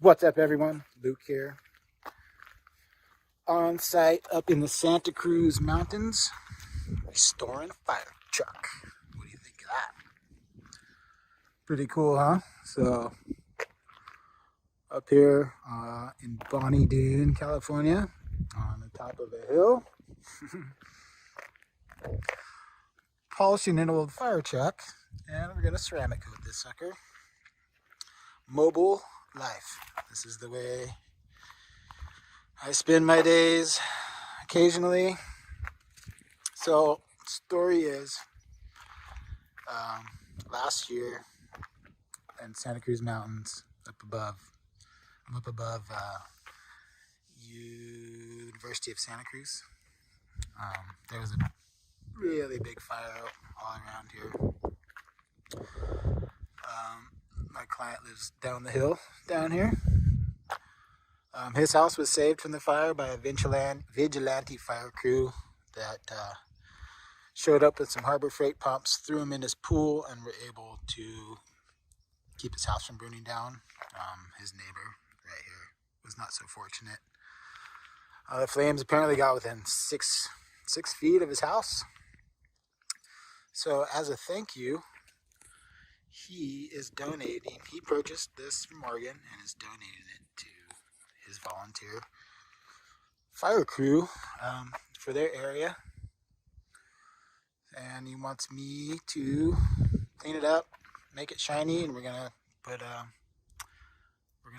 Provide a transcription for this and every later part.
What's up, everyone? Luke here. On site up in the Santa Cruz Mountains, restoring a fire truck. What do you think of that? Pretty cool, huh? So, up here in Bonnie Doon, California, on the top of a hill, polishing an old fire truck, and we're gonna ceramic coat this sucker. Mobile life. This is the way I spend my days occasionally. So, story is, last year in Santa Cruz Mountains, I'm up above University of Santa Cruz. There was a really big fire all around here. My client lives down the hill down here. His house was saved from the fire by a vigilante fire crew that showed up with some Harbor Freight pumps, threw him in his pool, and were able to keep his house from burning down. His neighbor right here was not so fortunate. The flames apparently got within six feet of his house. So as a thank you, he purchased this from Oregon and is donating it to his volunteer fire crew for their area. And he wants me to clean it up, make it shiny, and we're gonna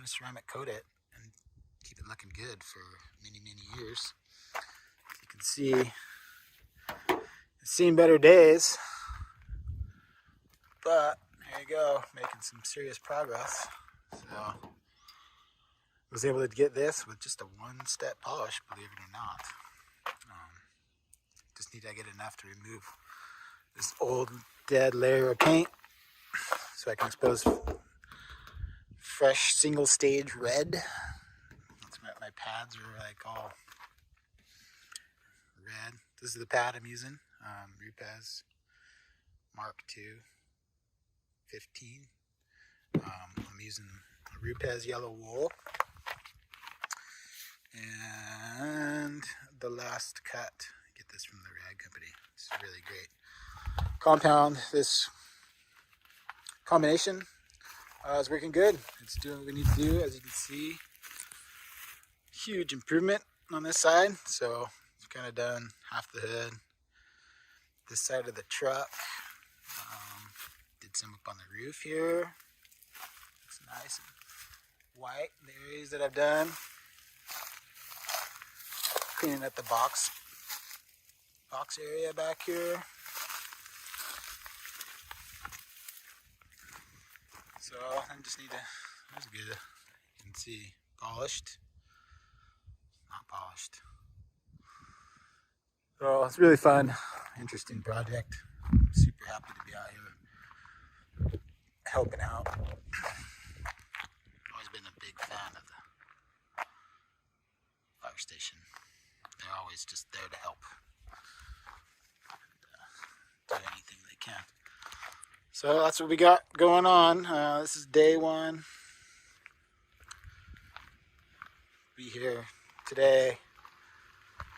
ceramic coat it and keep it looking good for many years. As you can see, it's seen better days, but here you go, making some serious progress. So I was able to get this with just a one-step polish, believe it or not. Just need to get enough to remove this old dead layer of paint so I can expose fresh single stage red. That's my pads are like all red. This is the pad I'm using, Rupes Mark II 15. I'm using Rupes yellow wool, and the last cut, get this from the rag company. It's really great. Compound, this combination is working good. It's doing what we need to do. As you can see, huge improvement on this side. So it's kind of done half the hood. This side of the truck, did some up on the roof here. Looks nice and white. The areas that I've done, cleaning up the box area back here. So I just need to, that's good. You can see polished, not polished. So it's really fun, interesting project. I'm super happy to be out here helping out. Always been a big fan of the fire station. They're always just there to help and do anything they can. So that's what we got going on. This is day one. Be here today.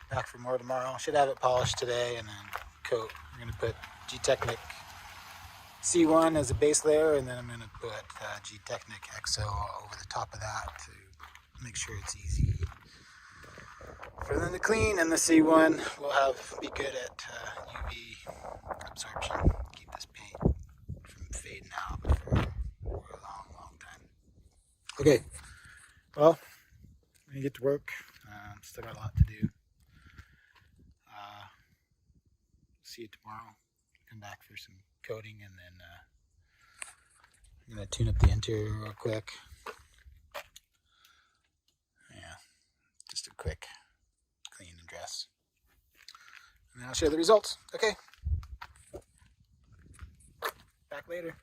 Back for more tomorrow. Should have it polished today and then coat. I'm going to put Gtechniq C1 as a base layer, and then I'm going to put Gtechniq EXOv4 over the top of that to make sure it's easy for them to clean. And the C1 will be good at UV absorption. Keep this paint from fading out for a long time. Okay, well, I'm going to get to work. Still got a lot to do. See you tomorrow. Come back for some coating, and then I'm going to tune up the interior real quick. Yeah, just a quick clean and dress. And then I'll share the results. Okay. Back later.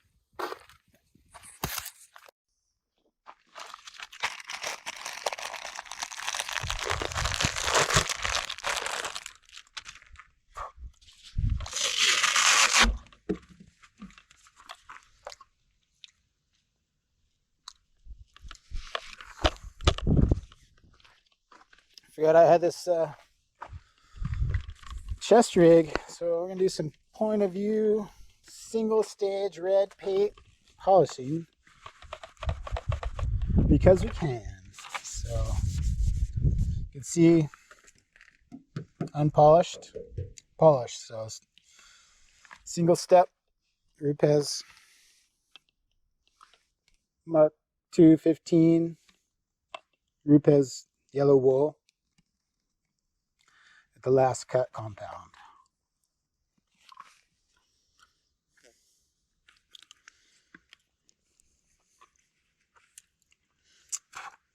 forgot I had this chest rig, so we're gonna do some point of view single stage red paint polishing because we can. So you can see unpolished, polished. So single step Rupes Mark 215 Rupes yellow wool at the last cut compound.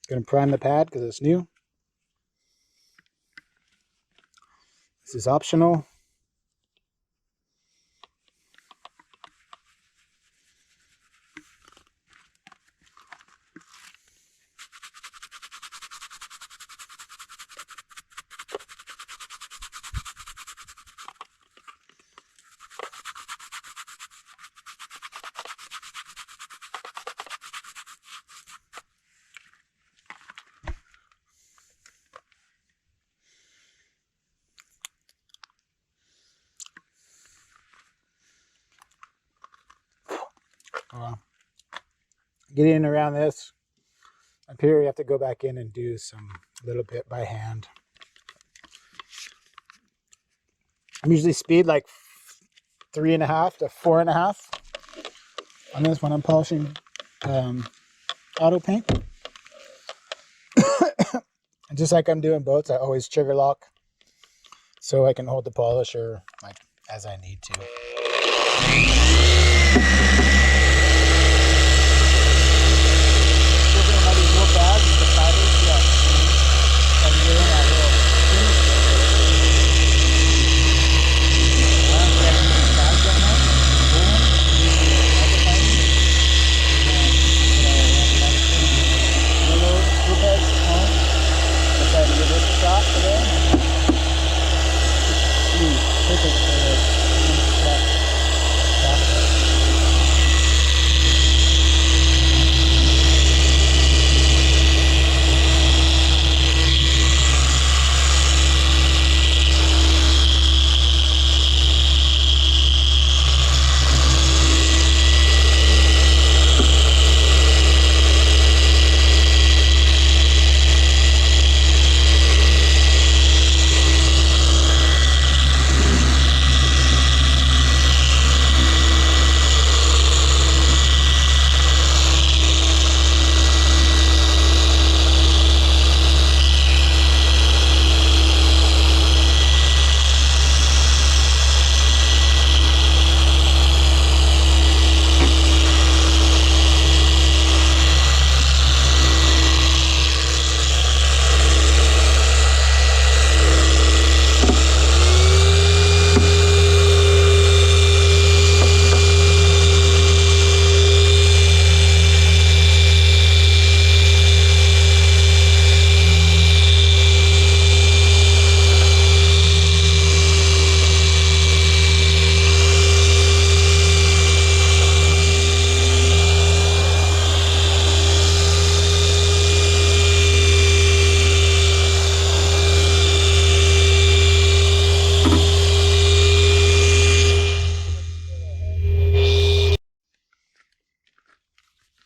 Gonna prime the pad because it's new. This is optional. Getting around this up here, you have to go back in and do some little bit by hand. I'm usually speed like 3.5 to 4.5 on this when I'm polishing auto paint. And just like I'm doing boats, I always trigger lock so I can hold the polisher like as I need to.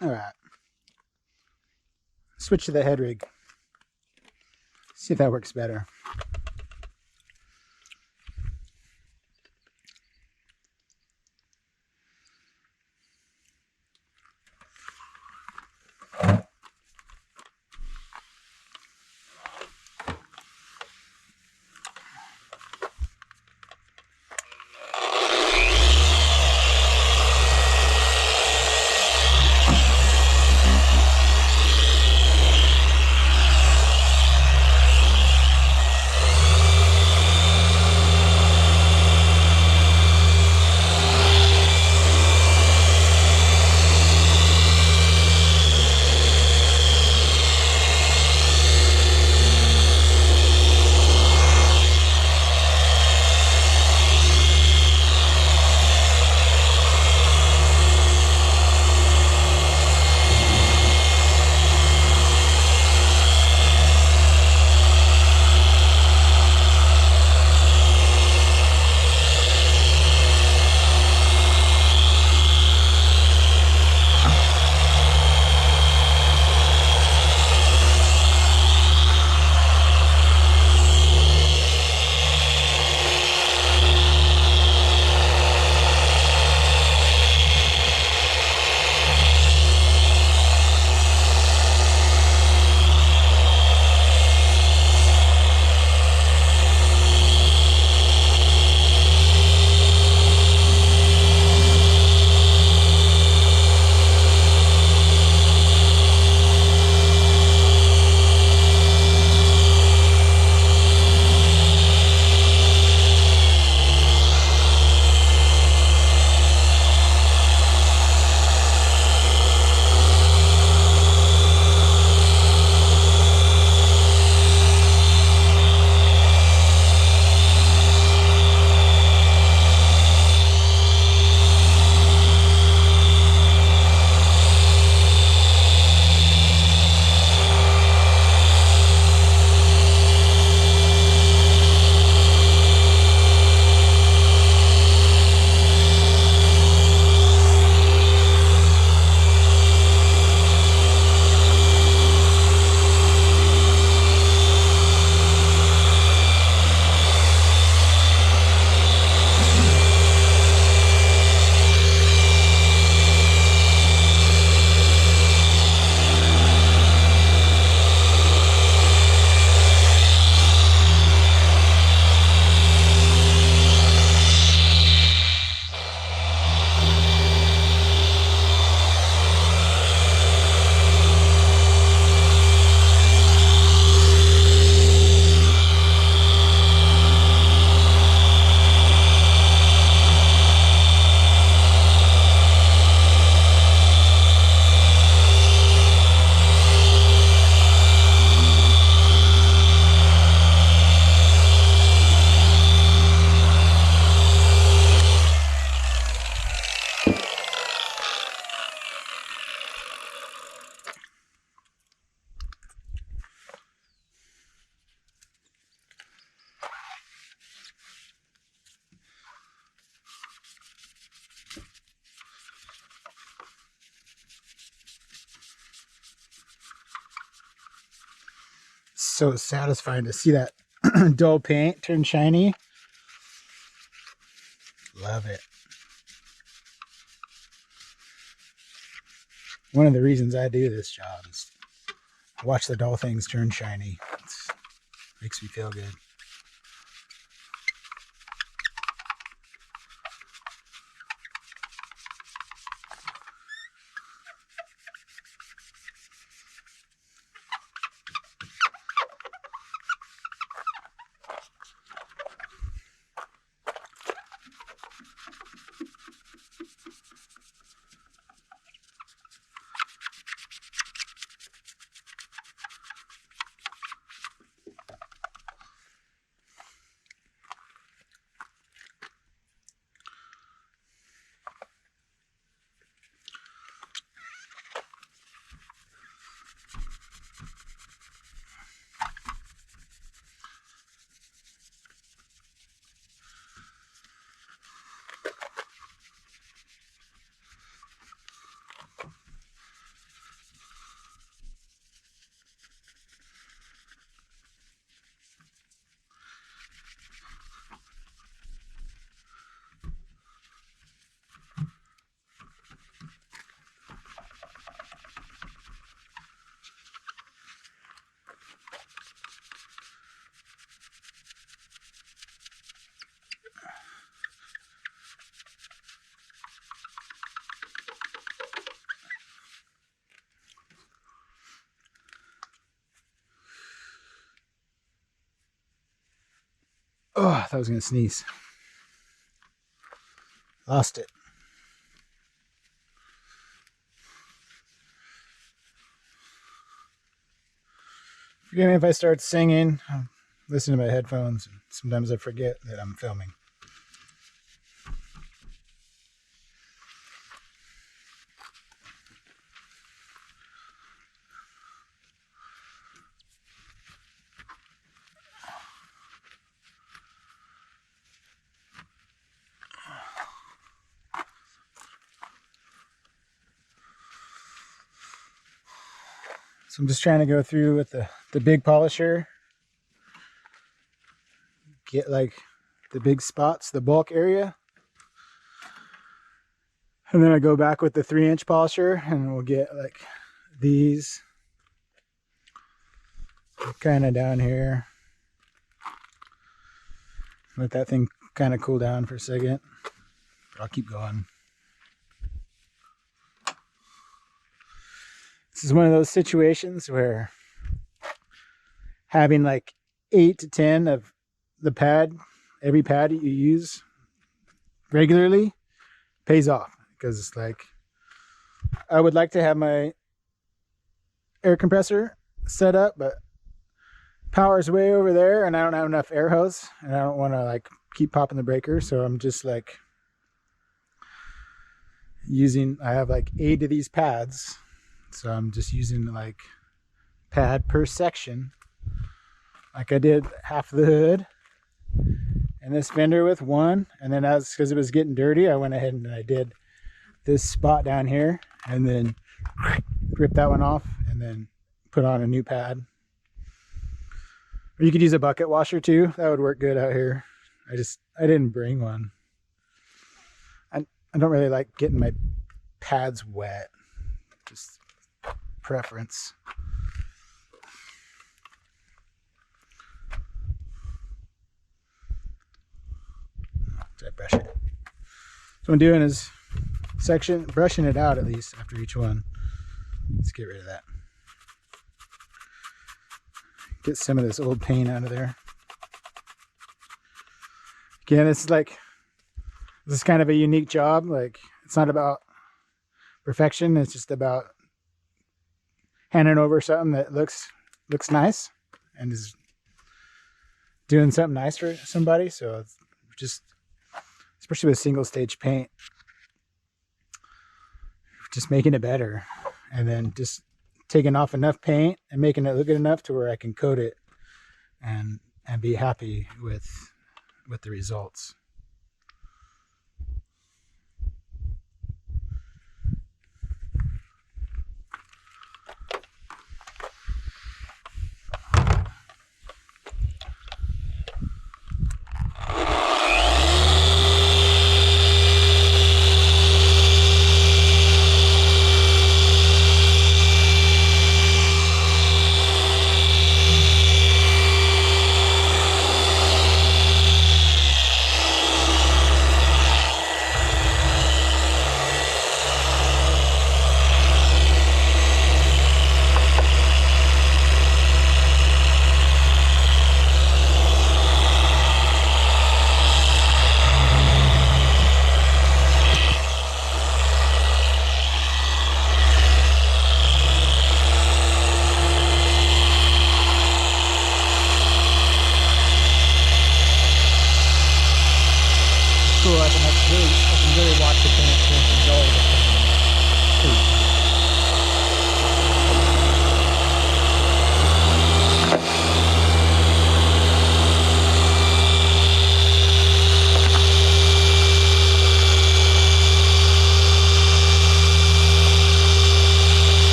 All right. Switch to the head rig. See if that works better. so satisfying to see that dull paint turn shiny. Love it. One of the reasons I do this job is watch the dull things turn shiny. It makes me feel good. Oh, I thought I was going to sneeze. Lost it. Forgive me if I start singing. I'm listening to my headphones. And sometimes I forget that I'm filming. So I'm just trying to go through with the big polisher, get like the big spots, the bulk area. And then I go back with the 3-inch polisher and we'll get like these kind of down here. Let that thing kind of cool down for a second. But I'll keep going. This is one of those situations where having like 8 to 10 of the pad, every pad you use regularly pays off, because it's like I would like to have my air compressor set up, but power's way over there and I don't have enough air hose and I don't want to like keep popping the breaker. So I'm just like I have like 8 of these pads. So I'm just using like pad per section. Like I did half the hood and this fender with 1. And then because it was getting dirty, I went ahead and I did this spot down here and then rip that one off and then put on a new pad. Or you could use a bucket washer too. That would work good out here. I didn't bring one. I don't really like getting my pads wet. Just preference. Did I brush it? So what I'm doing is brushing it out at least after each one. Let's get rid of that. Get some of this old paint out of there. Again, this is kind of a unique job. Like, it's not about perfection. It's just about handing over something that looks nice and is doing something nice for somebody. So it's just, especially with single stage paint, just making it better, and then just taking off enough paint and making it look good enough to where I can coat it and be happy with the results.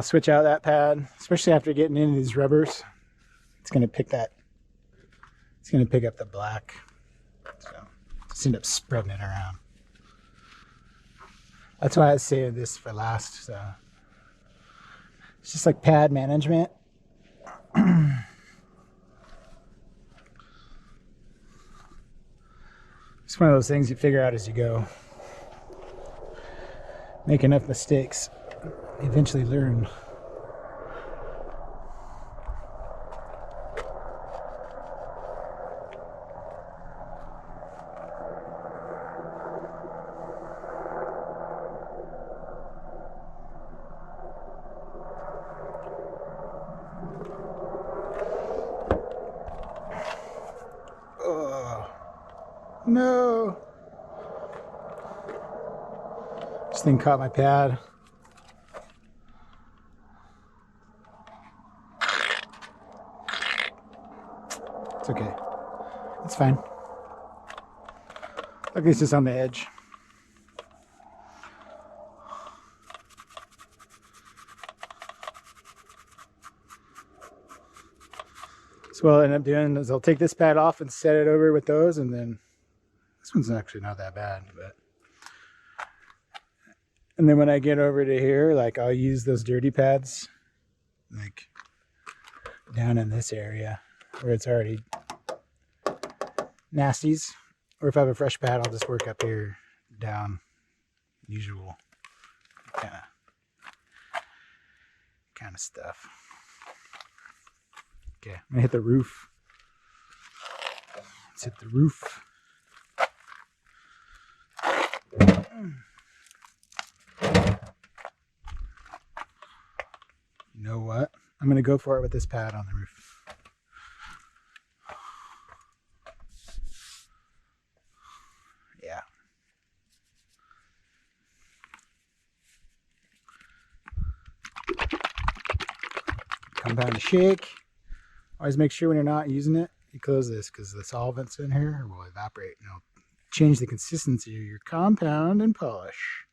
switch out that pad, especially after getting into these rubbers. It's going to pick that. It's going to pick up the black. So just end up spreading it around. That's why I saved this for last. So it's just like pad management. It's one of those things you figure out as you go. Make enough mistakes, eventually learn. Oh, no. This thing caught my pad. It's okay. It's fine. Luckily it's just on the edge. So what I'll end up doing is I'll take this pad off and set it over with those, and then this one's actually not that bad, but and then when I get over to here, like I'll use those dirty pads like down in this area where it's already nasties, or if I have a fresh pad, I'll just work up here down usual kind of stuff. Okay, I'm gonna hit the roof. Let's hit the roof. You know what? I'm gonna go for it with this pad on the roof. Yeah. Compound to shake. Always make sure when you're not using it, you close this, because the solvents in here will evaporate and it'll change the consistency of your compound and polish.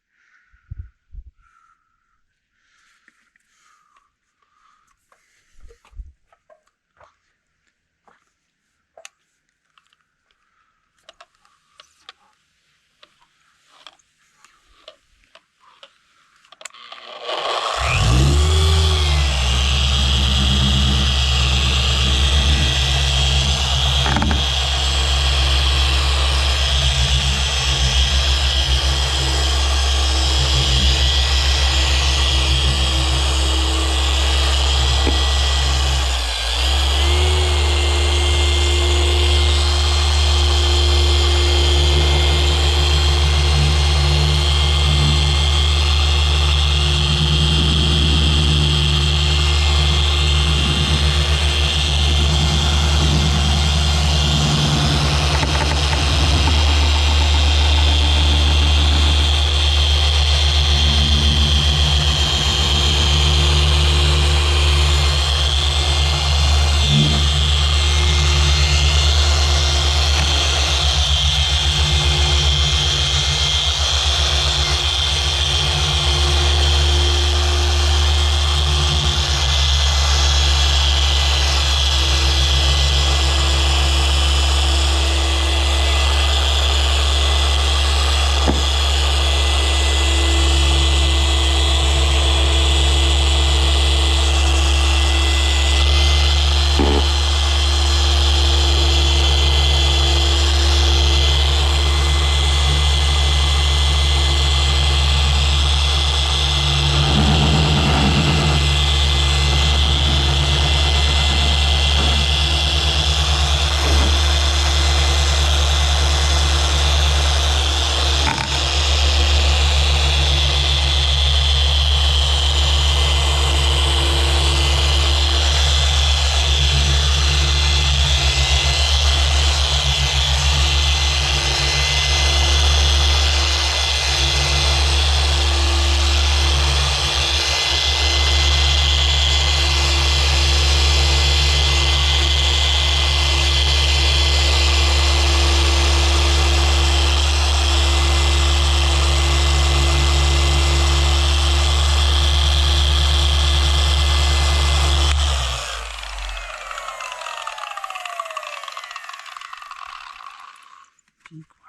Be quiet.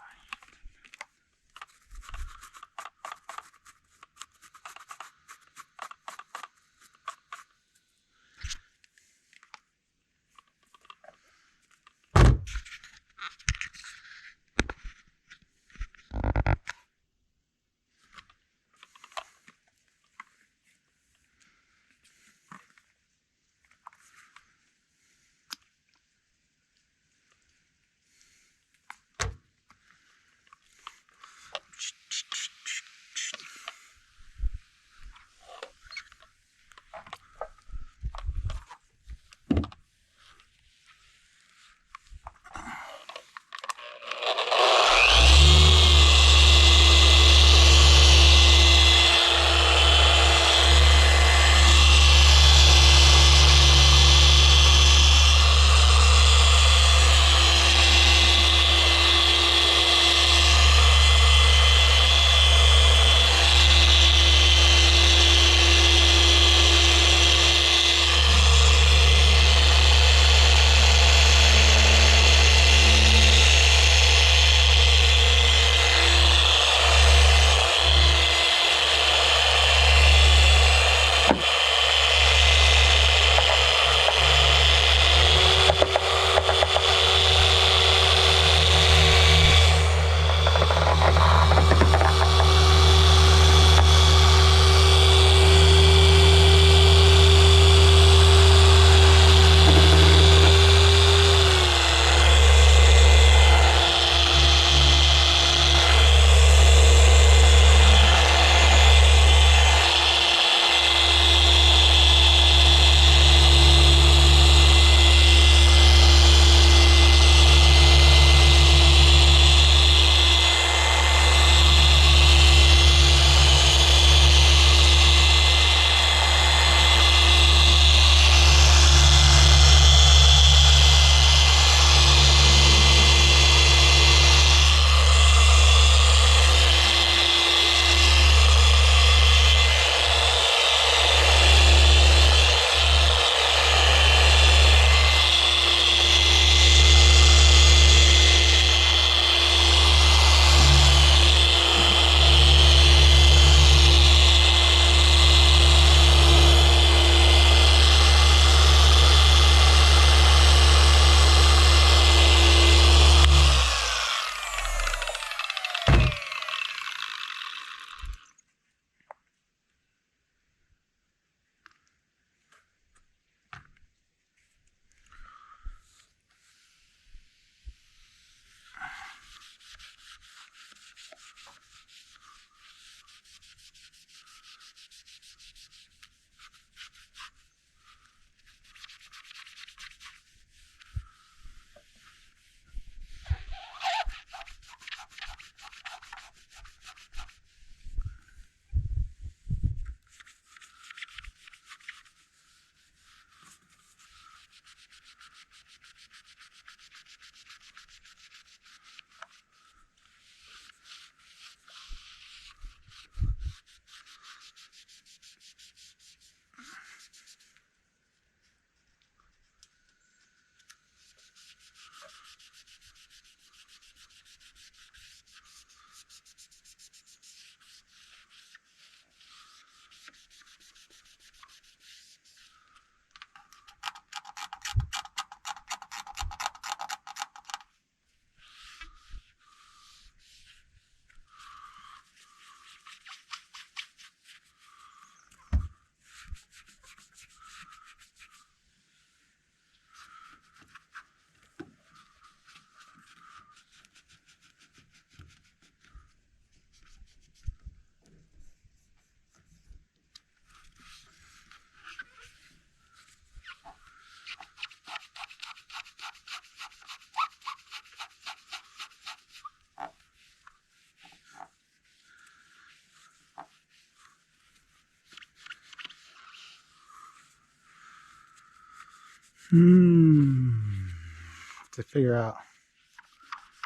To figure out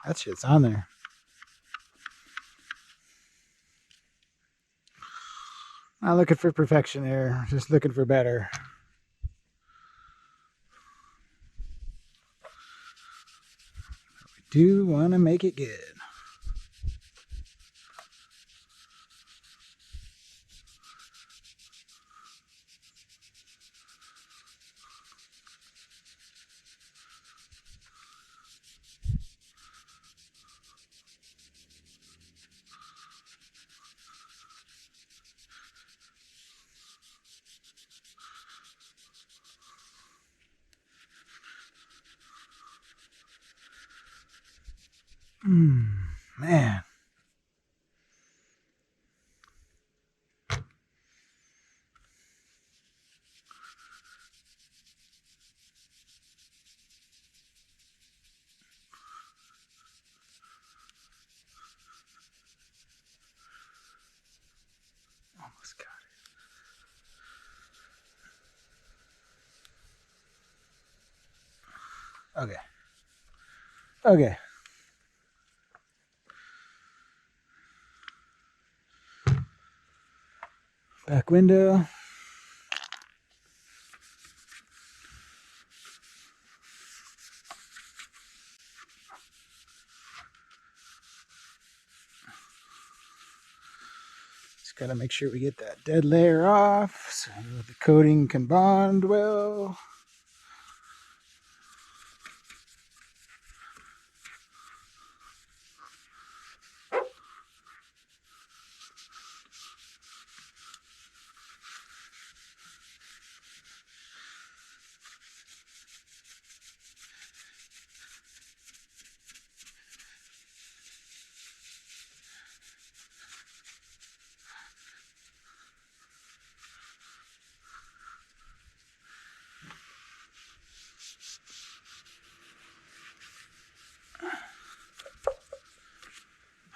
that shit's on there. Not looking for perfection here, just looking for better. What we do want to make it good. Man. Almost got it. Okay. Okay. Back window. Just gotta make sure we get that dead layer off so the coating can bond well.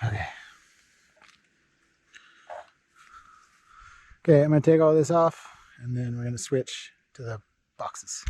Okay. Okay, I'm going to take all this off and then we're going to switch to the boxes.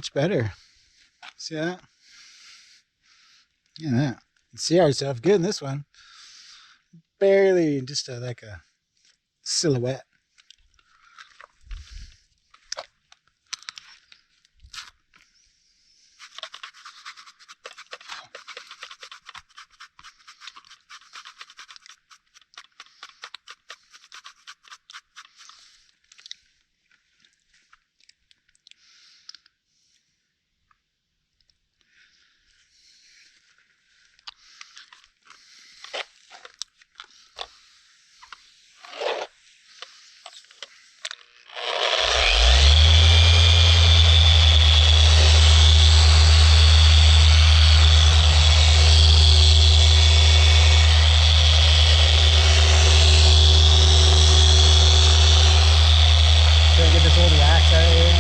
Much better. See that? Yeah, that. See ourselves good in this one. Barely, just like a silhouette. Get this old wax out of here.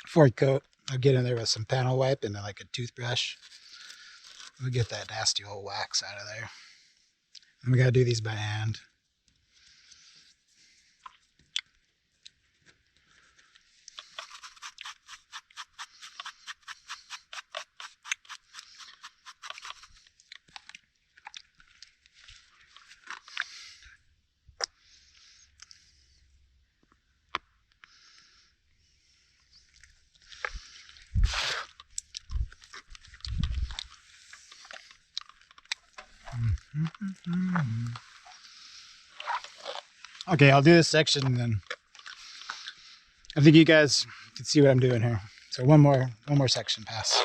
Before I coat, I'll get in there with some panel wipe and then like a toothbrush. We'll get that nasty old wax out of there. And we gotta do these by hand. Okay, I'll do this section and then I think you guys can see what I'm doing here. So one more section pass.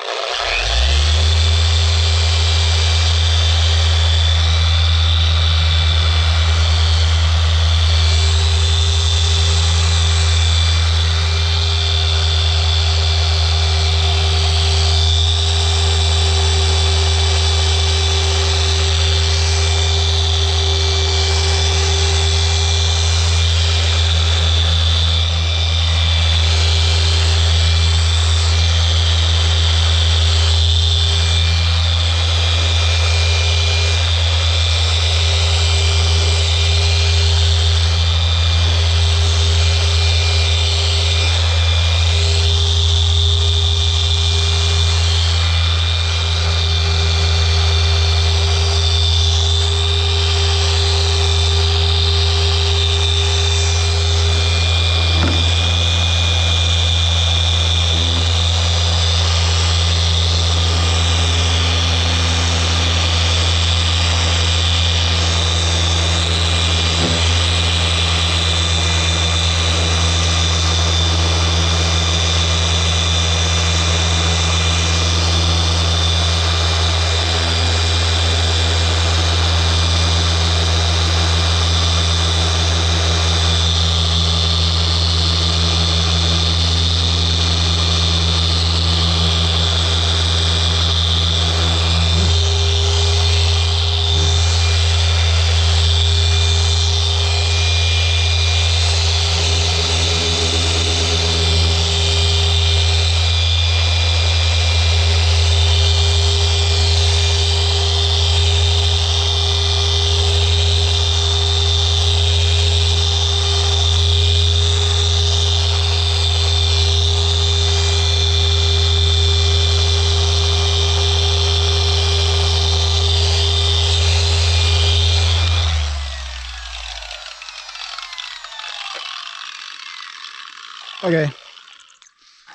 Okay, I'm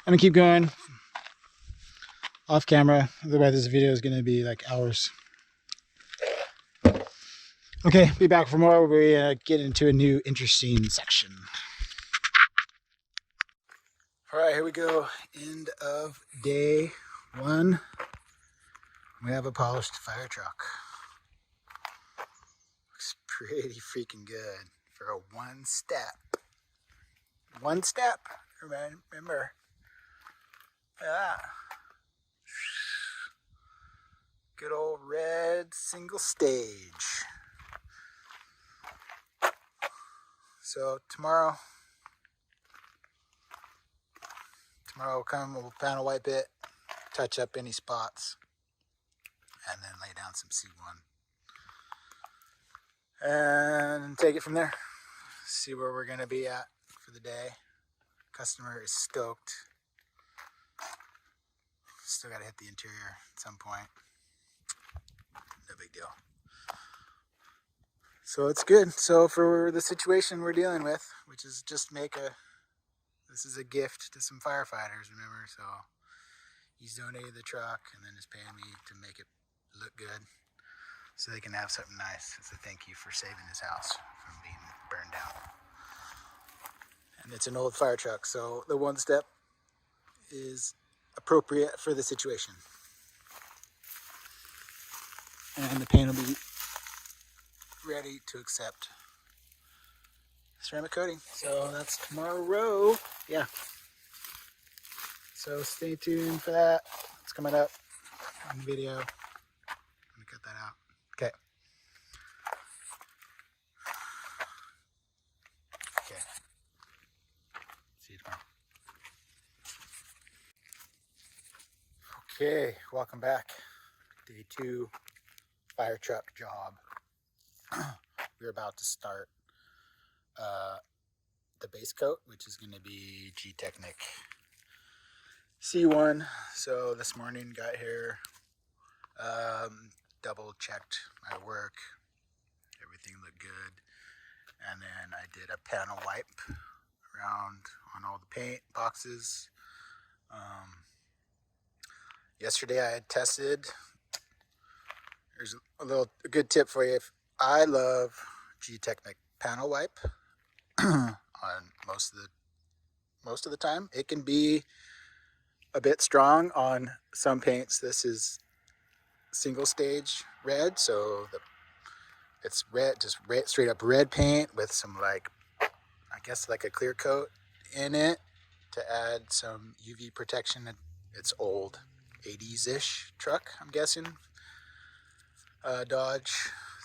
gonna keep going off camera. Otherwise, this video is gonna be like hours. Okay, be back for more. We get into a new interesting section. All right, here we go. End of day 1. We have a polished fire truck. Looks pretty freaking good for a one step. One step. Remember. Yeah. Good old red single stage. So tomorrow we'll come, we'll panel wipe it, touch up any spots, and then lay down some C1. And take it from there. See where we're gonna be at for the day. Customer is stoked. Still gotta hit the interior at some point. No big deal. So it's good. So for the situation we're dealing with, which is just this is a gift to some firefighters, remember? So he's donated the truck and then is paying me to make it look good so they can have something nice as a thank you for saving his house from being burned down. And it's an old fire truck, so the one step is appropriate for the situation. And the paint will be ready to accept ceramic coating. So that's tomorrow. Yeah. So stay tuned for that. It's coming up on the video. I'm gonna cut that out. Okay. Okay. See you tomorrow. Okay, welcome back. Day 2 fire truck job. We're about to start the base coat, which is going to be Gtechniq C1. So this morning got here, double checked my work, everything looked good, and then I did a panel wipe around on all the paint boxes. Yesterday I had tested. There's a good tip for you. I love Gtechniq panel wipe on most of the time. It can be a bit strong on some paints. This is single stage red, so it's red, just red, straight up red paint with some like, I guess like a clear coat in it to add some UV protection. It's old 80s-ish truck, I'm guessing. Dodge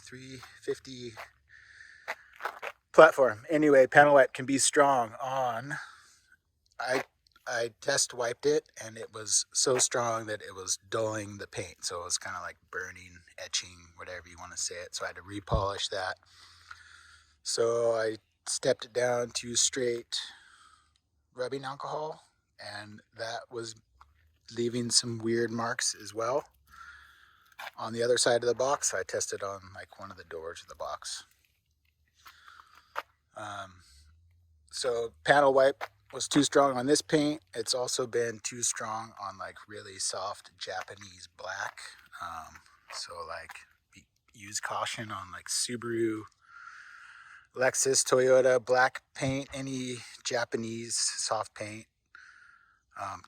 350 platform. Anyway, panel wipe can be strong on, I test wiped it and it was so strong that it was dulling the paint. So it was kind of like burning, etching, whatever you want to say it. So I had to repolish that. So I stepped it down to straight rubbing alcohol, and that was leaving some weird marks as well. On the other side of the box, I tested on like one of the doors of the box. So panel wipe was too strong on this paint. It's also been too strong on like really soft Japanese black. So like use caution on like Subaru, Lexus, Toyota black paint. Any Japanese soft paint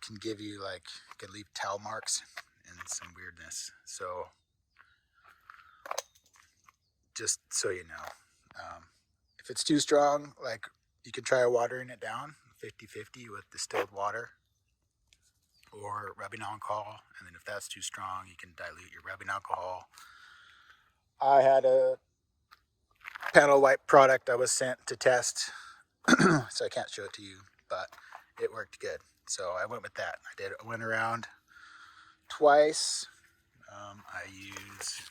can give you like, can leave towel marks and some weirdness. So just so you know, if it's too strong, like you can try watering it down 50-50 with distilled water or rubbing alcohol, and then if that's too strong, you can dilute your rubbing alcohol. I had a panel wipe product I was sent to test, so I can't show it to you, but it worked good. So I went with that. I went around twice. I use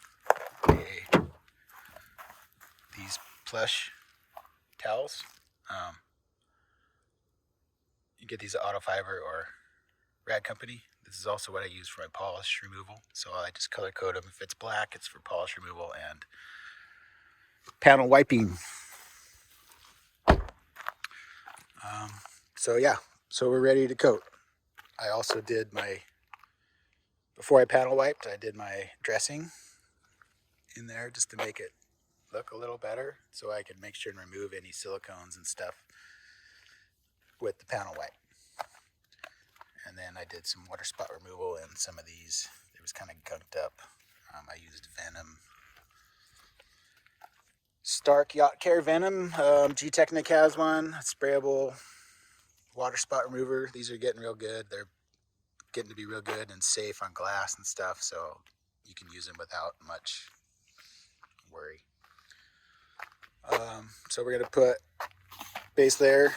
these plush towels. You get these at Auto Fiber or Rad Company. This is also what I use for my polish removal. So I just color code them. If it's black, it's for polish removal and panel wiping. So yeah, So we're ready to coat. I also did before I panel wiped, I did my dressing in there just to make it look a little better, so I can make sure and remove any silicones and stuff with the panel wipe. And then I did some water spot removal in some of these. It was kind of gunked up. I used Venom. Stark Yacht Care Venom. Gtechniq has one. Sprayable water spot remover. These are getting real good. They're getting to be real good and safe on glass and stuff, so you can use them without much worry. So we're going to put base layer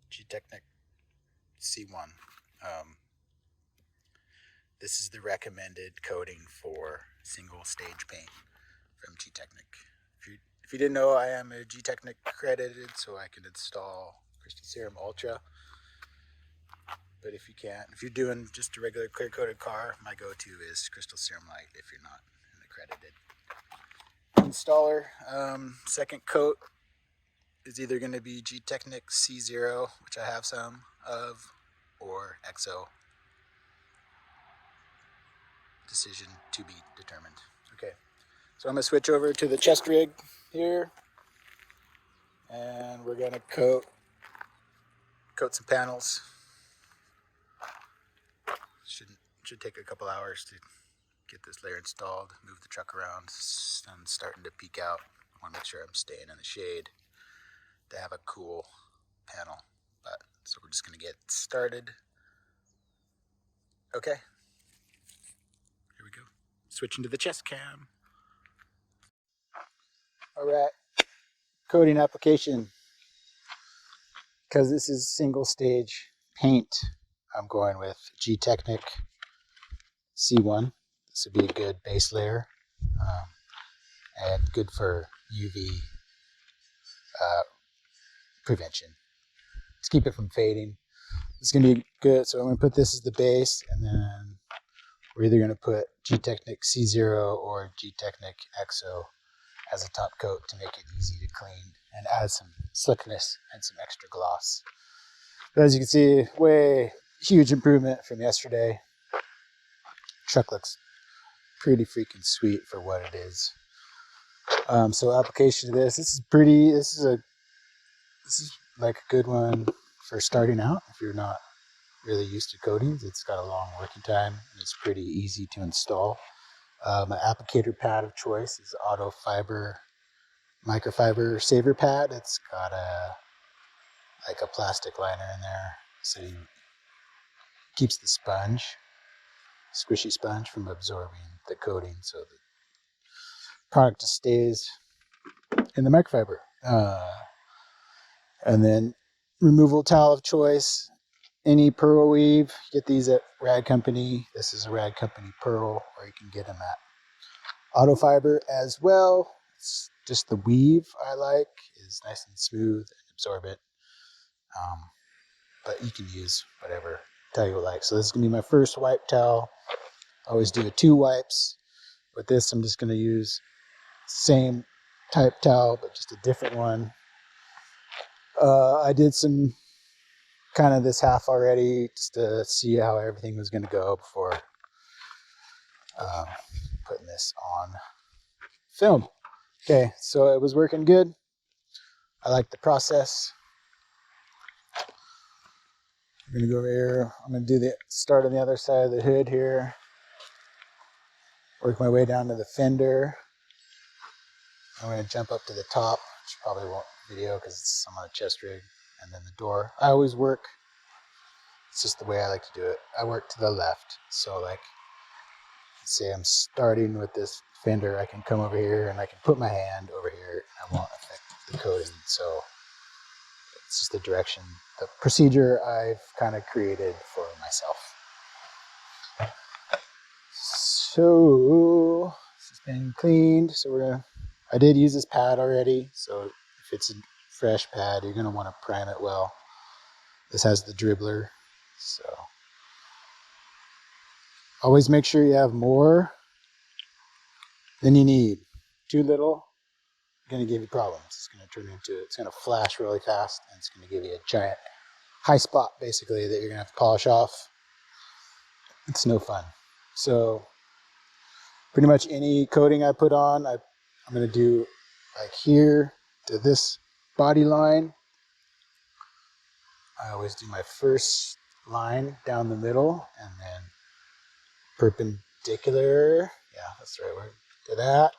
Gtechniq C1. This is the recommended coating for single stage paint from Gtechniq. If you didn't know, I am a Gtechniq accredited, so I can install Crystal Serum Ultra. But if you can't, if you're doing just a regular clear coated car, my go-to is Crystal Serum Light if you're not an accredited installer. Second coat is either going to be Gtechniq C0, which I have some of, or EXO. Decision to be determined. Okay, so I'm going to switch over to the chest rig here, and we're going to coat some panels. Should take a couple hours to get this layer installed, move the truck around. Sun's starting to peek out. I want to make sure I'm staying in the shade to have a cool panel. So we're just going to get started. Okay, here we go. Switching to the chest cam. All right, coating application. Because this is single stage paint, I'm going with Gtechniq C1. This would be a good base layer and good for UV prevention. Let's keep it from fading. It's going to be good. So I'm going to put this as the base, and then we're either going to put Gtechniq C0 or Gtechniq EXO as a top coat to make it easy to clean and add some slickness and some extra gloss. But as you can see, huge improvement from yesterday. Truck looks pretty freaking sweet for what it is. So application of this is pretty. This is like a good one for starting out if you're not really used to coatings. It's got a long working time and it's pretty easy to install. My applicator pad of choice is Auto Fiber microfiber saver pad. It's got a plastic liner in there, so it keeps the squishy sponge from absorbing the coating, so the product just stays in the microfiber. And then removal towel of choice, any pearl weave, get these at Rag Company. This is a Rag Company pearl, or you can get them at Auto Fiber as well. It's just the weave I like is nice and smooth and absorbent. But you can use whatever towel you like. So this is gonna be my first wipe towel. I always do 2 wipes. With this, I'm just gonna use same type towel, but just a different one. I did some kind of this half already just to see how everything was going to go before putting this on film. Okay, so it was working good. I like the process. I'm going to go over here. I'm going to do the start on the other side of the hood here. Work my way down to the fender. I'm going to jump up to the top, which probably won't video because I'm on a chest rig, and then the door. I always work. It's just the way I like to do it. I work to the left. So like, say I'm starting with this fender, I can come over here and I can put my hand over here and I won't affect the coating. So it's just the direction, the procedure I've kind of created for myself. So this has been cleaned. So I did use this pad already. So if it's a fresh pad, you're going to want to prime it well. This has the dribbler. So always make sure you have more than you need. Too little, going to give you problems. It's going to flash really fast, and it's going to give you a giant high spot basically that you're gonna have to polish off. It's no fun. So pretty much any coating I put on, I'm gonna do like here to this body line. I always do my first line down the middle and then perpendicular, yeah, that's the right word, to that.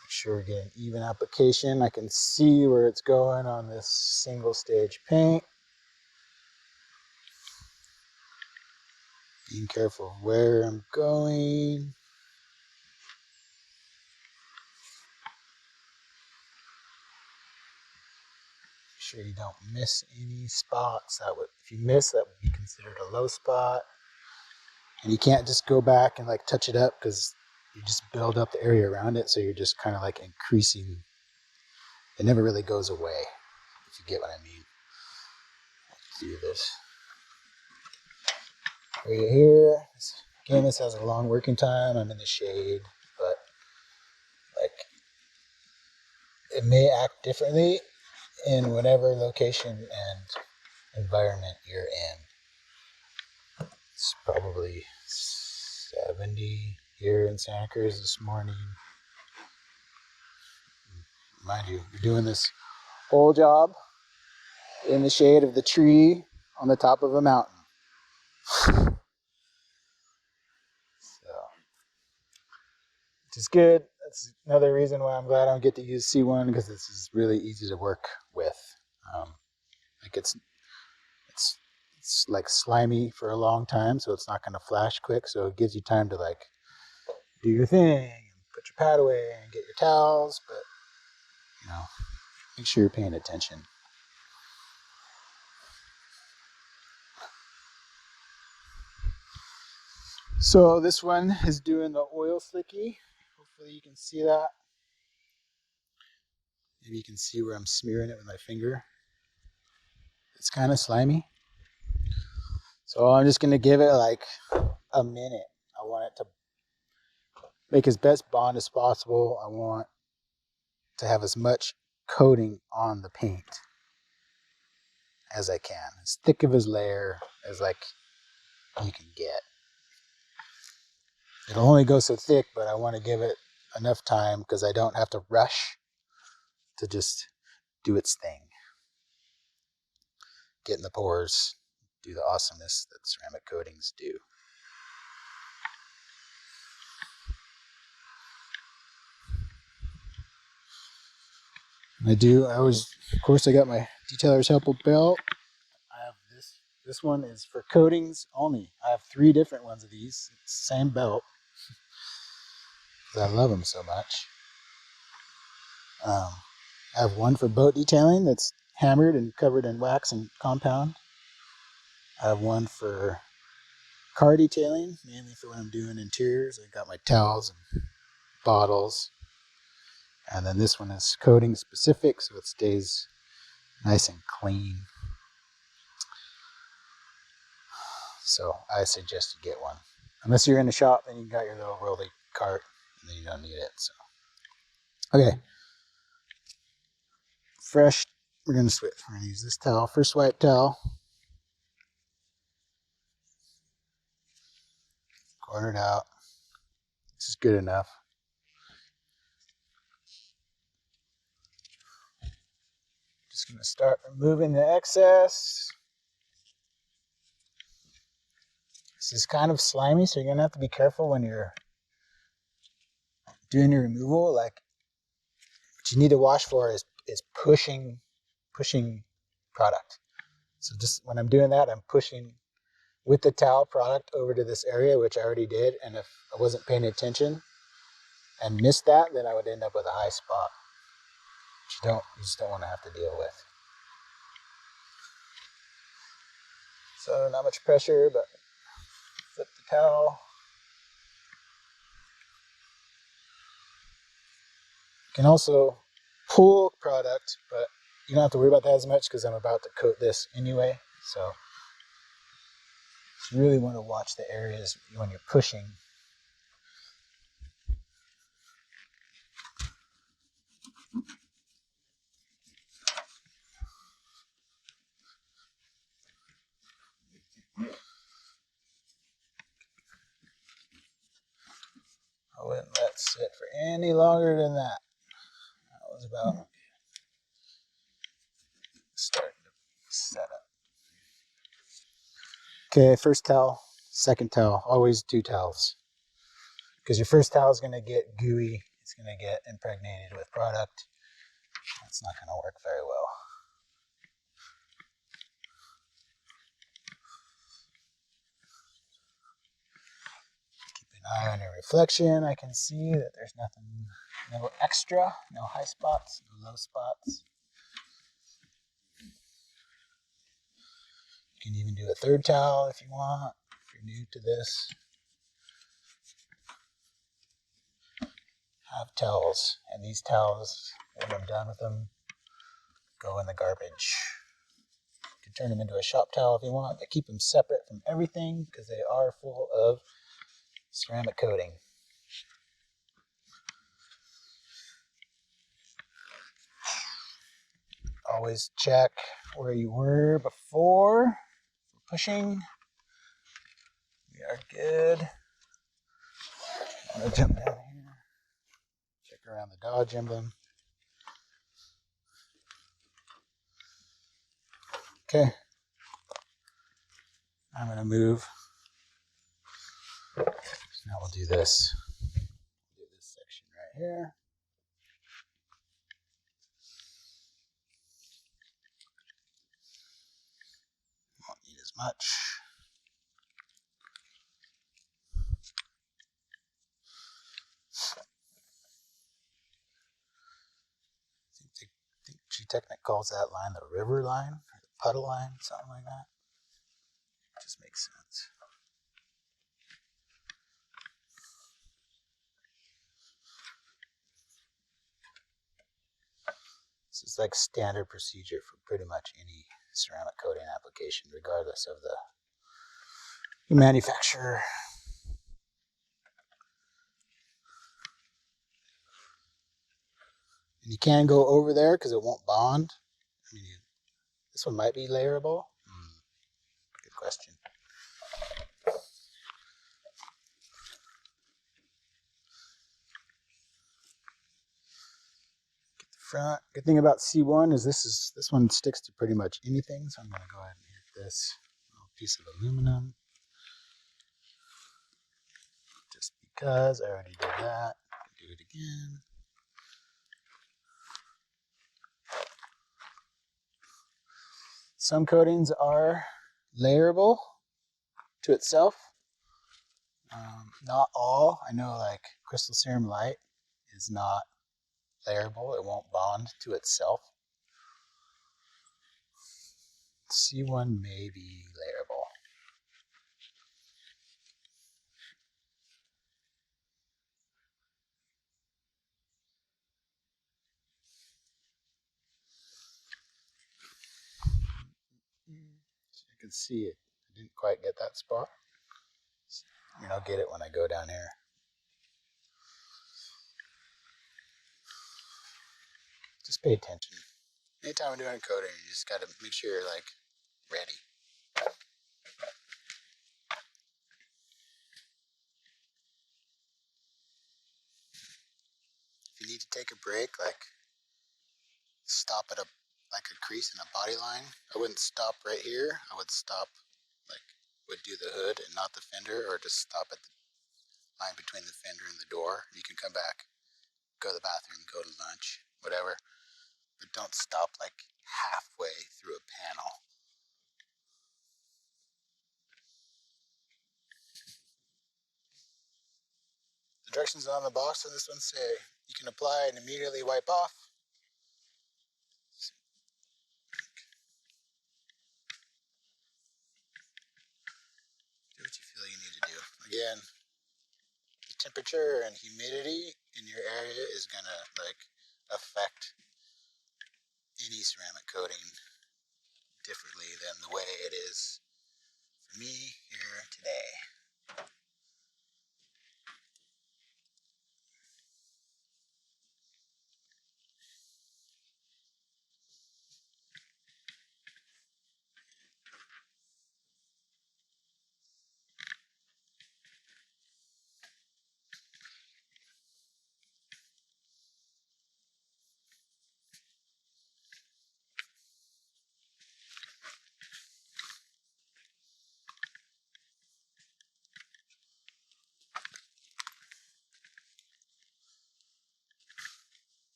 Make sure we get an even application. I can see where it's going on this single stage paint. Being careful of where I'm going. Make sure you don't miss any spots. If you miss, that would be considered a low spot. And you can't just go back and like touch it up because you just build up the area around it. So you're just kind of like increasing. It never really goes away, if you get what I mean. Let's do this. Right here. Again, this has a long working time. I'm in the shade, but like it may act differently in whatever location and environment you're in. It's probably 70 here in Santa Cruz this morning. Mind you, you're doing this whole job in the shade of the tree on the top of a mountain. So, which is good. That's another reason why I'm glad I don't get to use C1 because this is really easy to work with. Like it's like slimy for a long time, so it's not going to flash quick. So it gives you time to like do your thing, put your pad away, and get your towels. But you know, make sure you're paying attention. So this one is doing the oil slicky. Hopefully you can see that. Maybe you can see where I'm smearing it with my finger. It's kind of slimy. So I'm just going to give it like a minute. I want it to make as best bond as possible. I want to have as much coating on the paint as I can. As thick of a layer as like you can get. It'll only go so thick, but I want to give it enough time because I don't have to rush to just do its thing. Get in the pores, do the awesomeness that ceramic coatings do. I always, of course, I got my detailer's helper belt. I have this one is for coatings only. I have 3 different ones of these. It's the same belt. Because I love them so much. I have one for boat detailing that's hammered and covered in wax and compound. I have one for car detailing, mainly for when I'm doing interiors. I got my towels and bottles. And then this one is coating specific, so it stays nice and clean. So I suggest you get one. Unless you're in the shop and you got your little rolly cart, and then you don't need it. So, okay. Fresh. We're gonna switch. We're gonna use this towel, first wipe towel. Corner it out. This is good enough. Just gonna start removing the excess. This is kind of slimy, so you're gonna have to be careful when you're doing your removal. Like, what you need to watch for is pushing product. So just when I'm doing that, I'm pushing with the towel product over to this area, which I already did. And if I wasn't paying attention and missed that, then I would end up with a high spot, which you just don't want to have to deal with. So not much pressure, but flip the towel. You can also pull product, but you don't have to worry about that as much because I'm about to coat this anyway. So you really want to watch the areas when you're pushing. any longer than that. That was about starting to set up. Okay, first towel, second towel, always 2 towels. Because your first towel is going to get gooey, it's going to get impregnated with product. It's not going to work very well. Keep an eye on your reflection. I can see that there's nothing, no extra, no high spots, no low spots. You can even do a third towel if you want, if you're new to this. Have towels, and these towels, when I'm done with them, go in the garbage. You can turn them into a shop towel if you want, but keep them separate from everything because they are full of ceramic coating. Always check where you were before pushing. We are good. I'm going to jump down here. Check around the Dodge emblem. Okay. I'm going to move. So now we'll do this. Do this section right here. Won't need as much. I think Gtechniq calls that line the river line, or the puddle line, something like that. It just makes sense. This is like standard procedure for pretty much any ceramic coating application, regardless of the manufacturer. And you can go over there because it won't bond. I mean, this one might be layerable. Good question. Get the front. Good thing about C1 is this one sticks to pretty much anything. So I'm going to go ahead and hit this little piece of aluminum. Just because I already did that. Do it again. Some coatings are layerable to itself. Not all. I know like crystal serum light is not layerable. It won't bond to itself. C1 may be layerable. So you can see it. I didn't quite get that spot. I mean, I'll get it when I go down here. Just pay attention. Anytime I'm doing coating, you just got to make sure you're like ready. If you need to take a break, like stop at like a crease in a body line, I wouldn't stop right here. I would stop, like, would do the hood and not the fender, or just stop at the line between the fender and the door. You can come back, go to the bathroom, go to lunch, whatever. But don't stop like halfway through a panel. The directions on the box on this one say you can apply and immediately wipe off. Do what you feel you need to do. Again, the temperature and humidity in your area is gonna like affect any ceramic coating differently than the way it is for me here today.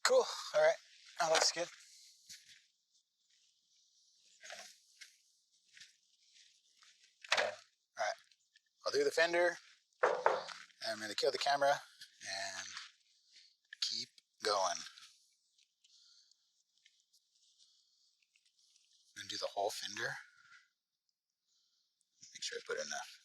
Cool. All right. That looks good. All right. I'll do the fender. I'm going to kill the camera and keep going. I'm going to do the whole fender. Make sure I put enough.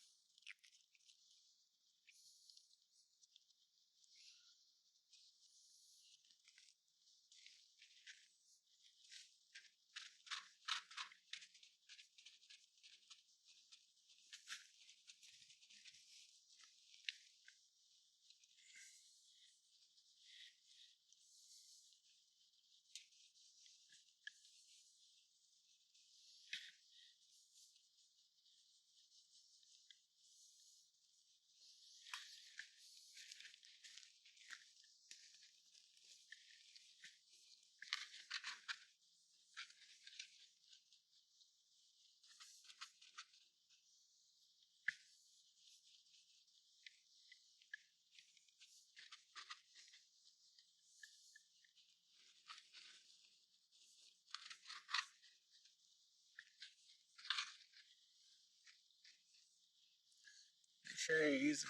Make sure you're using,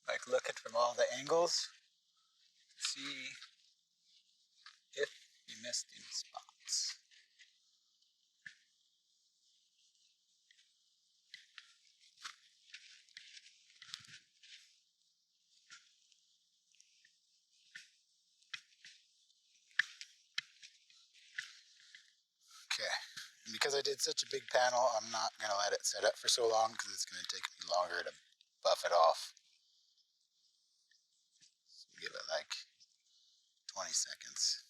like, looking from all the angles to see if you missed any spots. Okay. And because I did such a big panel, I'm not going to let it set up for so long because it's going to take me longer to buff it off. So give it like 20 seconds.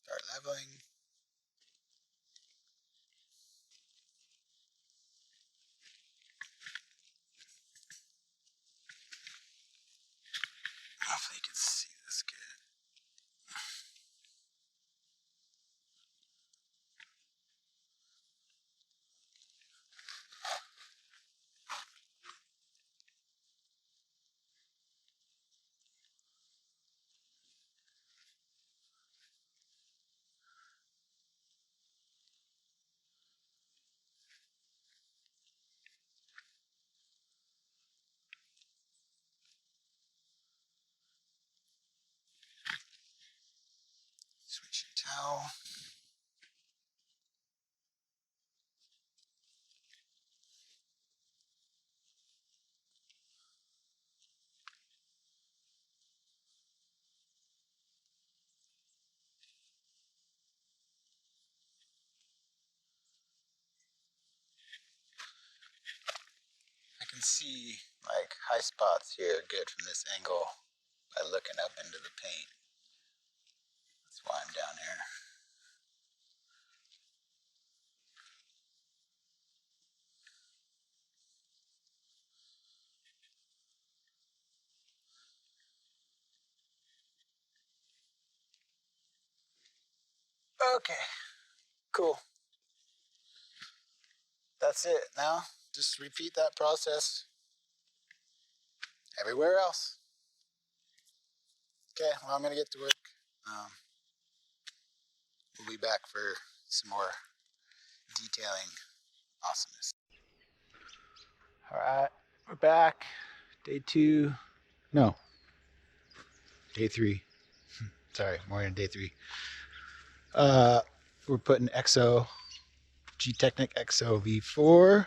Start leveling. Hopefully you can see this good. Switch your towel. I can see like high spots here good from this angle by looking up into the paint. That's why I'm down here. Okay, cool. That's it. Now, just repeat that process everywhere else. Okay, well, I'm going to get to work. We'll be back for some more detailing awesomeness. All right, we're back. Day 2. No, day 3. Sorry, morning, day 3. We're putting Gtechniq EXOv4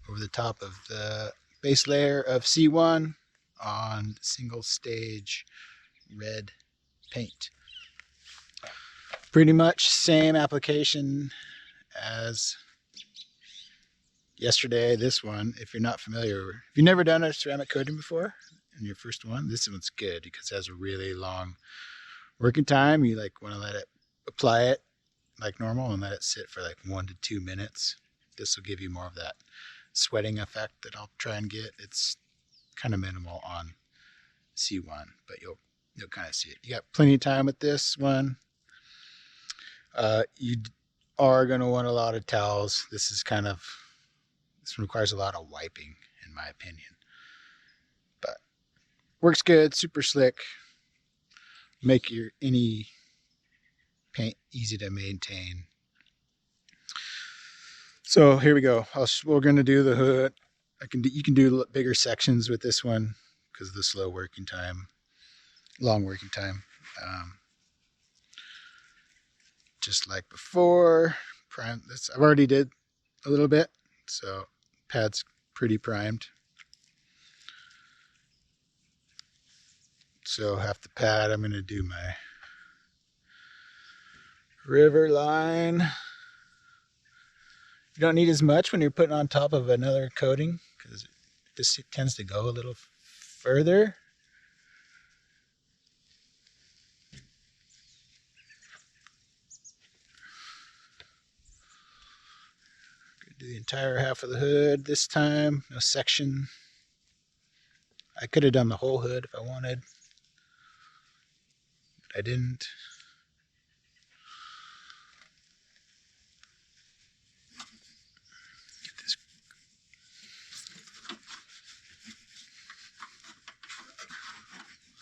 over the top of the base layer of C1 on single stage red paint. Pretty much same application as yesterday. This one, if you're not familiar, if you've never done a ceramic coating before, in your first one. This one's good because it has a really long working time. You like want to let it apply it like normal and let it sit for like 1 to 2 minutes. This will give you more of that sweating effect that I'll try and get. It's kind of minimal on C1, but you'll kind of see it. You got plenty of time with this one. You are going to want a lot of towels. This requires a lot of wiping, in my opinion. But works good, super slick. Make any paint easy to maintain. So here we go. We're going to do the hood. You can do bigger sections with this one because of the long working time. Just like before, prime this. I've already did a little bit, so pad's pretty primed. So half the pad, I'm going to do my river line. You don't need as much when you're putting on top of another coating because this tends to go a little further. Do the entire half of the hood this time, no section. I could have done the whole hood if I wanted, but I didn't. Get this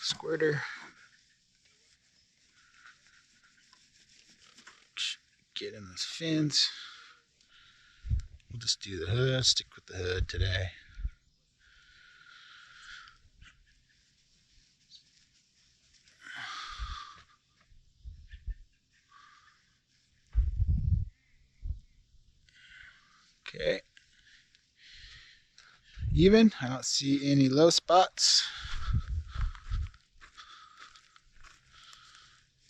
squirter. Get in this fins. We'll just do the hood, stick with the hood today. Okay. Even, I don't see any low spots.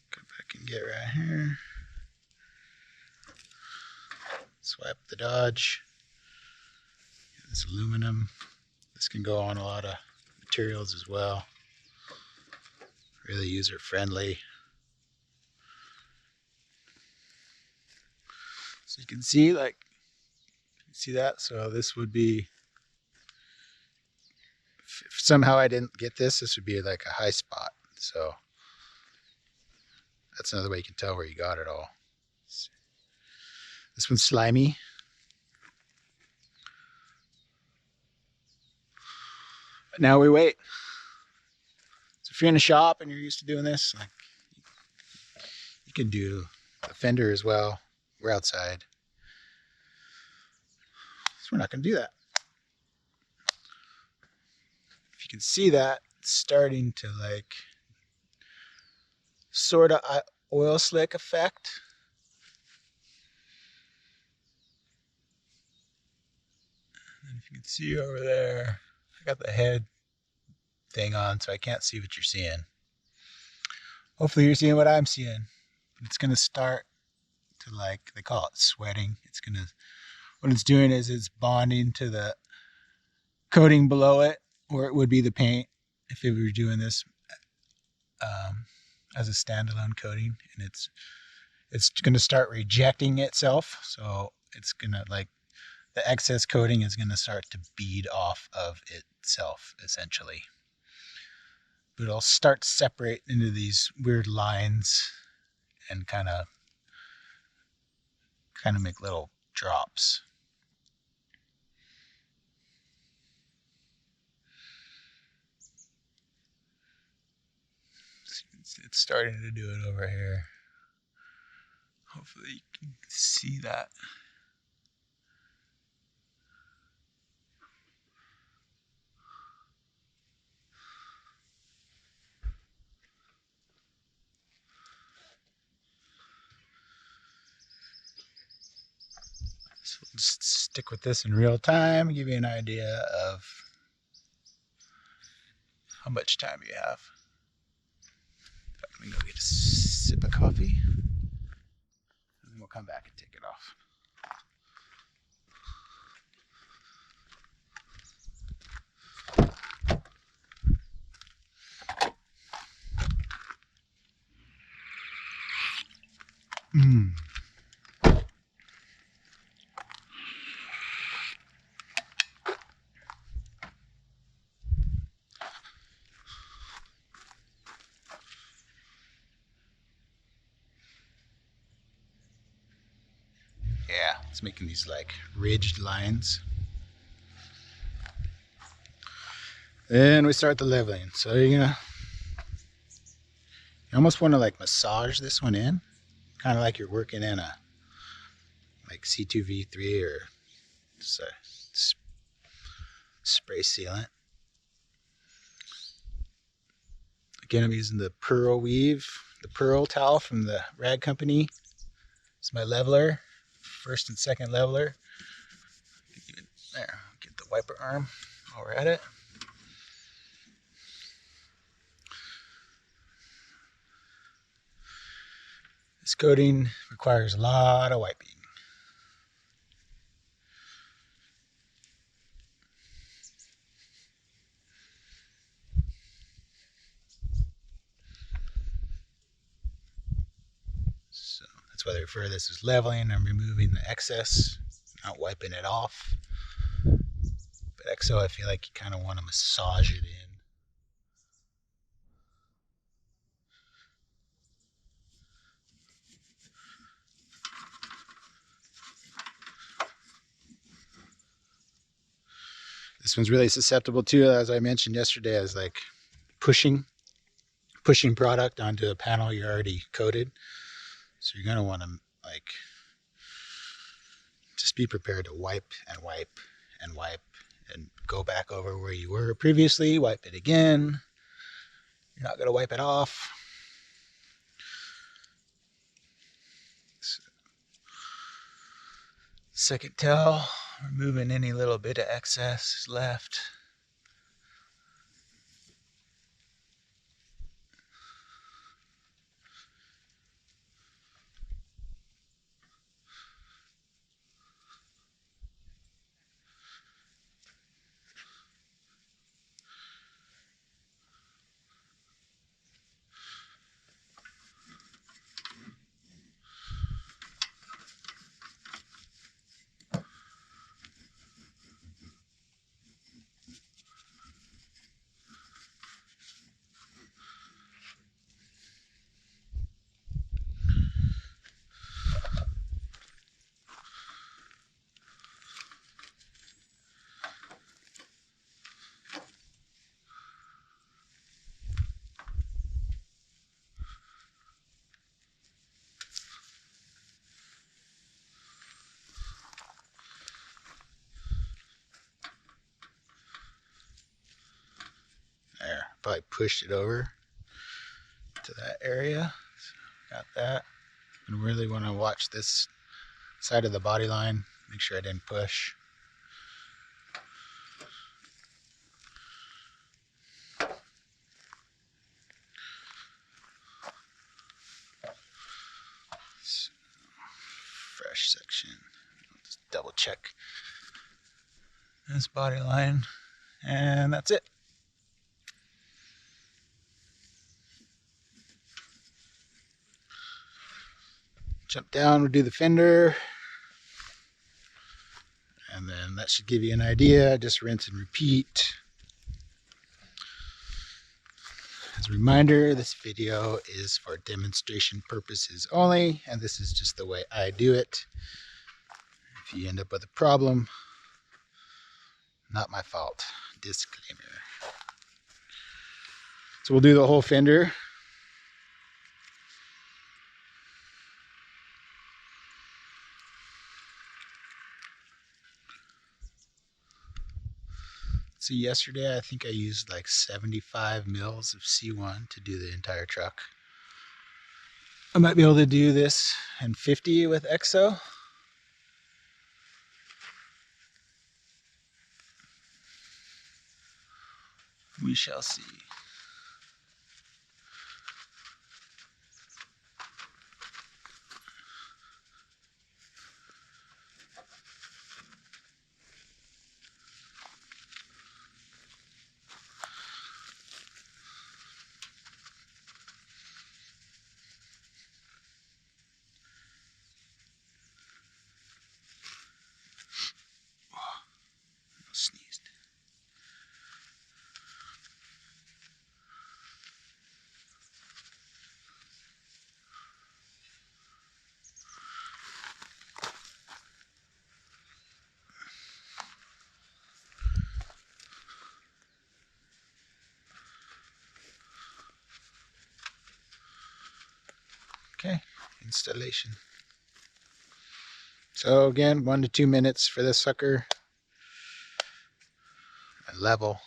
Go back and get right here. Swipe the Dodge. This aluminum. This can go on a lot of materials as well. Really user friendly. So you can see that? So this would be, if somehow I didn't get this would be like a high spot. So that's another way you can tell where you got it all. This one's slimy. But now we wait. So if you're in a shop and you're used to doing this, like, you can do a fender as well. We're outside, so we're not going to do that. If you can see that, it's starting to like sort of oil slick effect. And if you can see over there, I got the head thing on, so I can't see what you're seeing. Hopefully you're seeing what I'm seeing. But it's going to start to, like, they call it sweating. What it's doing is it's bonding to the coating below it, or it would be the paint if it were doing this as a standalone coating, and it's going to start rejecting itself. So it's going to, like, the excess coating is going to start to bead off of itself, essentially. But it'll start to separate into these weird lines and kind of make little drops. It's starting to do it over here. Hopefully you can see that. So we'll just stick with this in real time, give you an idea of how much time you have. Let me go get a sip of coffee, and then we'll come back and take it off. Mm. Yeah, it's making these like ridged lines. Then we start the leveling. So you almost want to like massage this one in, kind of like you're working in a like C2V3 or just a spray sealant. Again, I'm using the Pearl Weave, the Pearl towel from the Rag Company. It's my leveler, first and second leveler. There, get the wiper arm while we're at it. This coating requires a lot of wiping. So that's why they refer to this as leveling. I'm removing the excess, not wiping it off. But EXO, I feel like you kind of want to massage it in. This one's really susceptible too, as I mentioned yesterday, as like pushing product onto a panel you're already coated. So you're going to want to like just be prepared to wipe and wipe and wipe and go back over where you were previously, wipe it again. You're not going to wipe it off. So, second towel, removing any little bit of excess left. There, probably pushed it over to that area. So got that. And really want to watch this side of the body line, make sure I didn't push. So, fresh section. Just double check this body line, and that's it. Jump down, we'll do the fender, and then that should give you an idea. Just rinse and repeat. As a reminder, this video is for demonstration purposes only, and this is just the way I do it. If you end up with a problem, not my fault. Disclaimer. So we'll do the whole fender. So yesterday I think I used like 75 mils of C1 to do the entire truck. I might be able to do this in 50 with EXO. We shall see. installation. So again, 1 to 2 minutes for this sucker. And level.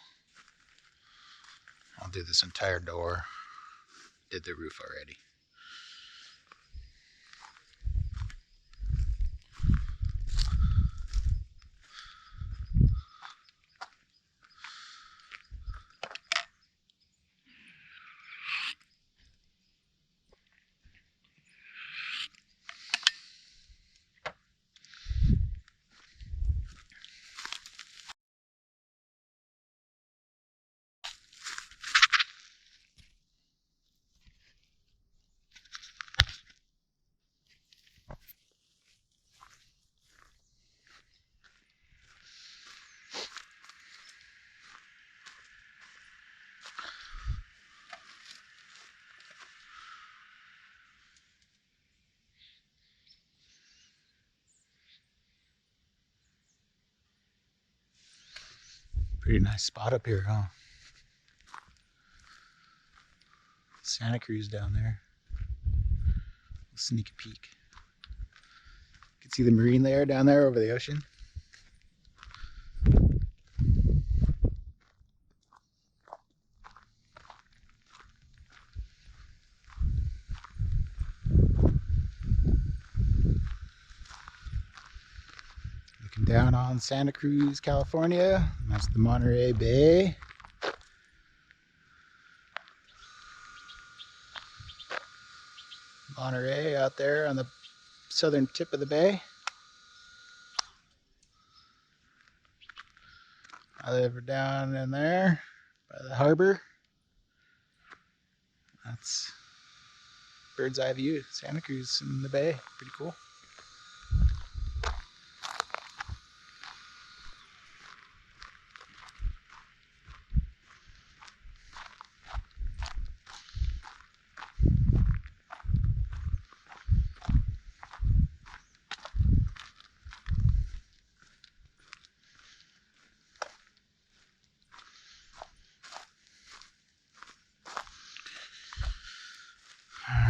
I'll do this entire door. Did the roof already. Pretty nice spot up here, huh? Santa Cruz down there. Sneak a peek. You can see the marine layer down there over the ocean. Looking down on Santa Cruz, California. That's the Monterey Bay. Monterey out there on the southern tip of the bay. I live down in there by the harbor. That's bird's eye view. Santa Cruz in the bay. Pretty cool.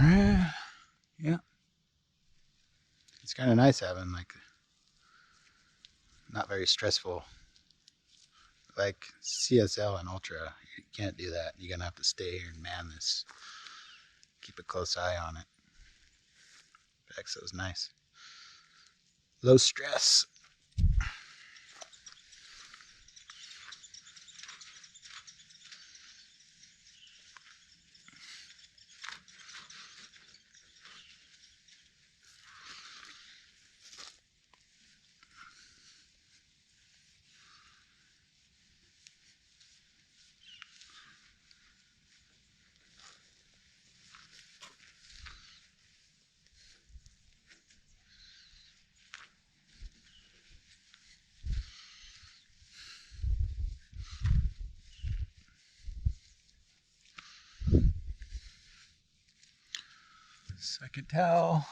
Alright. Yeah. It's kind of nice having like not very stressful like CSL and Ultra. You can't do that. You're gonna have to stay here and man this. Keep a close eye on it. EXO's nice. Low stress. Second towel.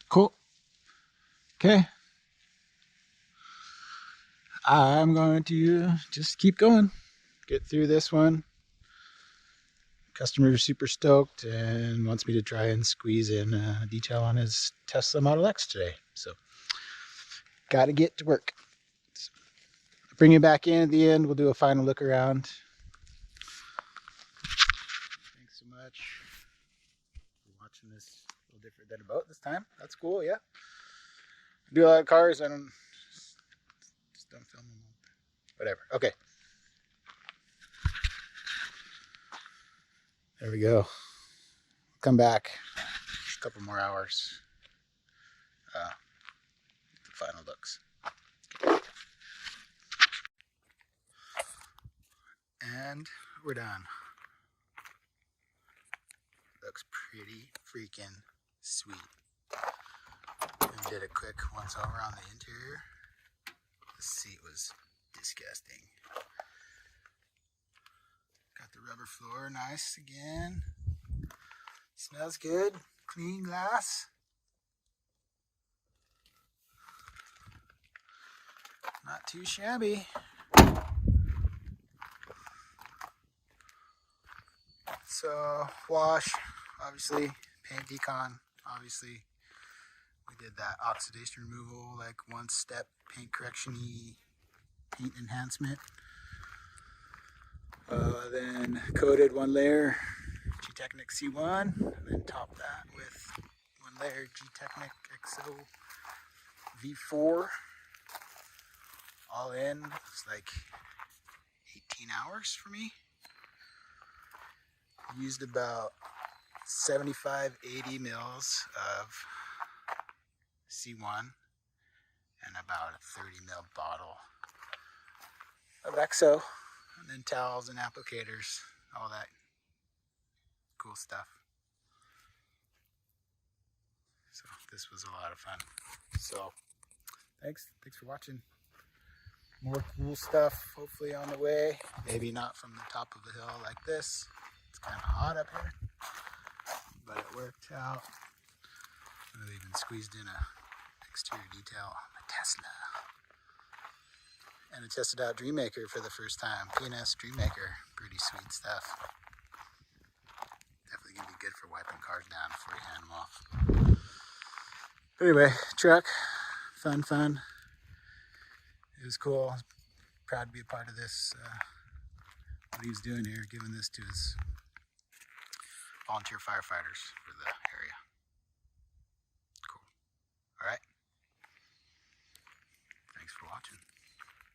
Cool. Okay. I'm going to just keep going. Get through this one. Customer is super stoked and wants me to try and squeeze in a detail on his Tesla Model X today. So, got to get to work. So, bring you back in at the end. We'll do a final look around. Thanks so much for watching this. A little different than a boat this time. That's cool, yeah. I do a lot of cars. I don't just don't film them. Whatever. Okay. There we go. Come back a couple more hours. The final looks. And we're done. pretty freaking sweet. And did a quick once over on the interior. The seat was disgusting. Got the rubber floor nice again. Smells good. Clean glass. Not too shabby. So wash, obviously, paint decon, obviously. We did that oxidation removal, like one step paint correction-y paint enhancement. Then coated one layer Gtechniq C1, and then topped that with one layer Gtechniq EXOv4. All in, it's like 18 hours for me. Used about 75-80 mils of C1 and about a 30 ml bottle of EXO, and then towels and applicators, all that cool stuff. So this was a lot of fun. So thanks for watching. More cool stuff hopefully on the way. Maybe not from the top of the hill like this. It's kind of hot up here, but it worked out. I've even squeezed in a exterior detail on my Tesla. And I tested out Dreammaker for the first time. P&S Dreammaker, pretty sweet stuff. Definitely gonna be good for wiping cars down before you hand them off. Anyway, truck, fun. It was cool. Proud to be a part of this. What he was doing here, giving this to his volunteer firefighters for the area.